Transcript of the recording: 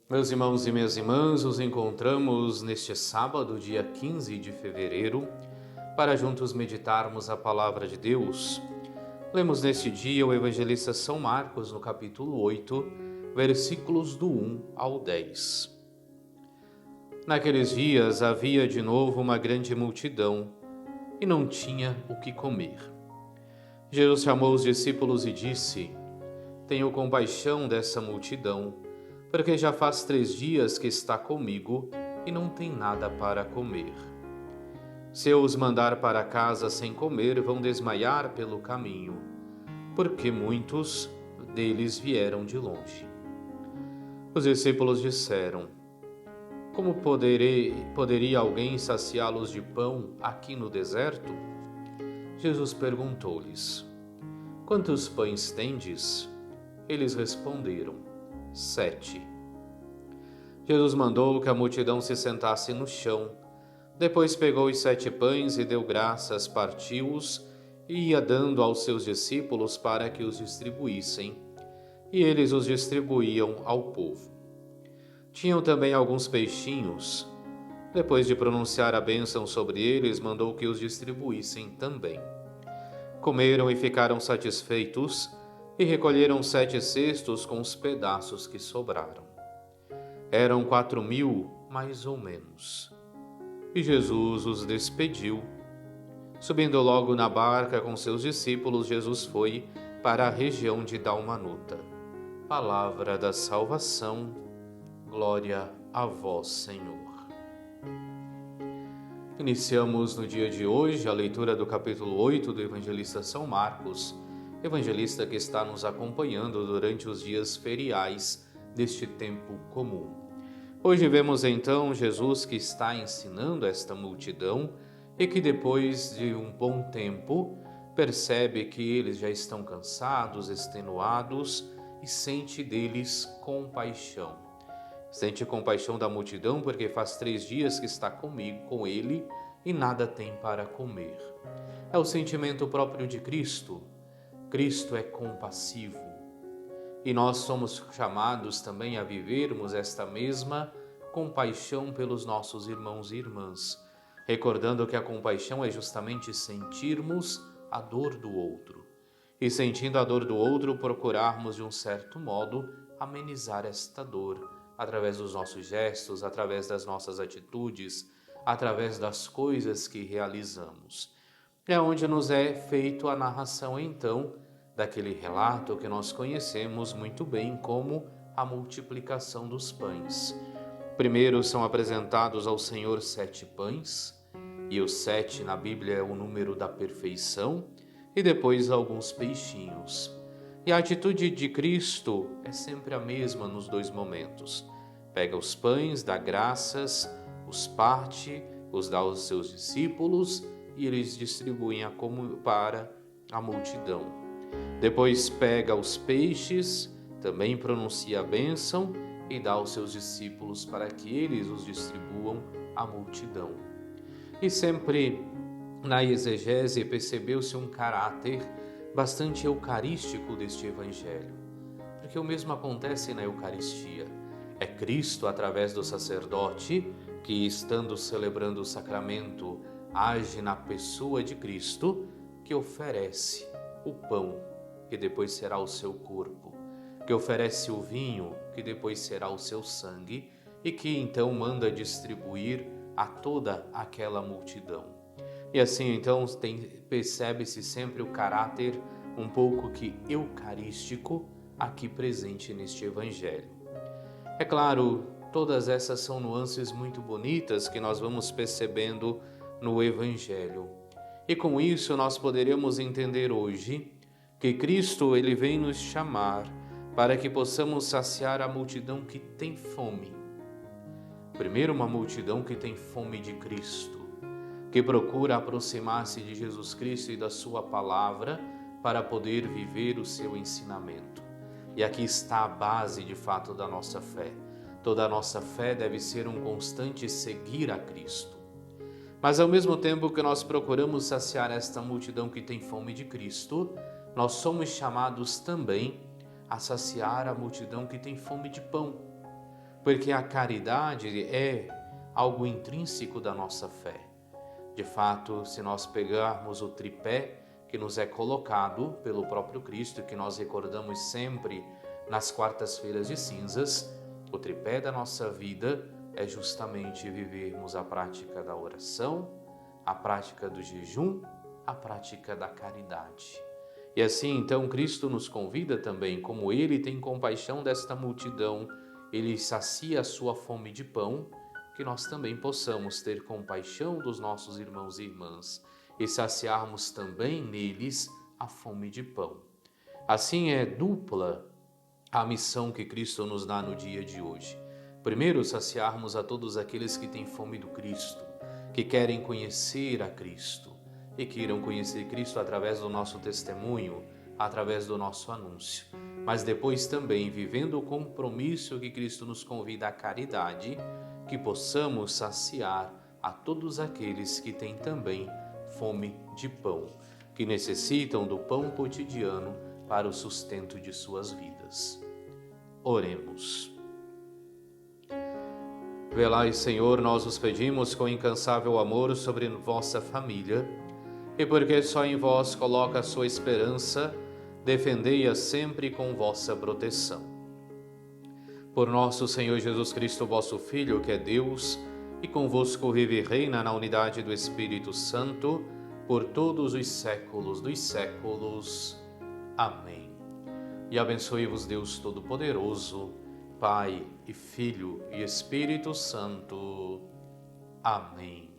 Meus irmãos e minhas irmãs, nos encontramos neste sábado, dia 15 de fevereiro, para juntos meditarmos a palavra de Deus. Lemos neste dia o evangelista São Marcos, no capítulo 8, versículos do 1 ao 10. Naqueles dias havia de novo uma grande multidão e não tinha o que comer. Jesus chamou os discípulos e disse: Tenho compaixão dessa multidão, porque já faz 3 dias que está comigo e não tem nada para comer. Se eu os mandar para casa sem comer, vão desmaiar pelo caminho, porque muitos deles vieram de longe. Os discípulos disseram: Como poderia alguém saciá-los de pão aqui no deserto? Jesus perguntou-lhes: Quantos pães tendes? Eles responderam: 7. Jesus mandou que a multidão se sentasse no chão. Depois pegou os 7 pães e deu graças, partiu-os e ia dando aos seus discípulos para que os distribuíssem. E eles os distribuíam ao povo. Tinham também alguns peixinhos. Depois de pronunciar a bênção sobre eles, mandou que os distribuíssem também. Comeram e ficaram satisfeitos, e recolheram 7 cestos com os pedaços que sobraram. Eram 4.000, mais ou menos. E Jesus os despediu. Subindo logo na barca com seus discípulos, Jesus foi para a região de Dalmanuta. Palavra da salvação, glória a vós, Senhor. Iniciamos no dia de hoje a leitura do capítulo 8 do evangelista São Marcos, evangelista que está nos acompanhando durante os dias feriais deste tempo comum. Hoje vemos então Jesus que está ensinando esta multidão e que depois de um bom tempo percebe que eles já estão cansados, extenuados e sente deles compaixão. Sente compaixão da multidão porque faz 3 dias que está com ele e nada tem para comer. É o sentimento próprio de Cristo. Cristo é compassivo e nós somos chamados também a vivermos esta mesma compaixão pelos nossos irmãos e irmãs, recordando que a compaixão é justamente sentirmos a dor do outro e, sentindo a dor do outro, procurarmos de um certo modo amenizar esta dor através dos nossos gestos, através das nossas atitudes, através das coisas que realizamos. É onde nos é feito a narração, então, daquele relato que nós conhecemos muito bem como a multiplicação dos pães. Primeiro são apresentados ao Senhor 7 pães, e o 7 na Bíblia é o número da perfeição, e depois alguns peixinhos. E a atitude de Cristo é sempre a mesma nos 2 momentos. Pega os pães, dá graças, os parte, os dá aos seus discípulos e eles distribuem para a multidão. Depois pega os peixes, também pronuncia a bênção e dá aos seus discípulos para que eles os distribuam à multidão. E sempre na exegese percebeu-se um caráter bastante eucarístico deste evangelho, porque o mesmo acontece na Eucaristia. É Cristo, através do sacerdote, que, estando celebrando o sacramento, age na pessoa de Cristo, que oferece o pão, que depois será o seu corpo, que oferece o vinho, que depois será o seu sangue, e que então manda distribuir a toda aquela multidão. E assim então percebe-se sempre o caráter um pouco que eucarístico aqui presente neste evangelho. É claro, todas essas são nuances muito bonitas que nós vamos percebendo no evangelho. E com isso nós poderemos entender hoje que Cristo ele vem nos chamar para que possamos saciar a multidão que tem fome. Primeiro, uma multidão que tem fome de Cristo, que procura aproximar-se de Jesus Cristo e da sua palavra para poder viver o seu ensinamento. E aqui está a base, de fato, da nossa fé. Toda a nossa fé deve ser um constante seguir a Cristo. Mas ao mesmo tempo que nós procuramos saciar esta multidão que tem fome de Cristo, nós somos chamados também a saciar a multidão que tem fome de pão. porque a caridade é algo intrínseco da nossa fé. De fato, se nós pegarmos o tripé que nos é colocado pelo próprio Cristo, que nós recordamos sempre nas quartas-feiras de cinzas, o tripé da nossa vida é justamente vivermos a prática da oração, a prática do jejum, a prática da caridade. E assim, então, Cristo nos convida também, como Ele tem compaixão desta multidão, Ele sacia a sua fome de pão, que nós também possamos ter compaixão dos nossos irmãos e irmãs e saciarmos também neles a fome de pão. Assim é dupla a missão que Cristo nos dá no dia de hoje. Primeiro, saciarmos a todos aqueles que têm fome do Cristo, que querem conhecer a Cristo e queiram conhecer Cristo através do nosso testemunho, através do nosso anúncio. Mas depois também, vivendo o compromisso que Cristo nos convida à caridade, que possamos saciar a todos aqueles que têm também fome de pão, que necessitam do pão cotidiano para o sustento de suas vidas. Oremos. Velai, Senhor, nós os pedimos com incansável amor sobre vossa família, e porque só em vós coloca a sua esperança, defendei-a sempre com vossa proteção. Por nosso Senhor Jesus Cristo, vosso Filho, que é Deus, e convosco vive e reina na unidade do Espírito Santo, por todos os séculos dos séculos. Amém. E abençoe-vos Deus Todo-Poderoso, Pai e Filho e Espírito Santo. Amém.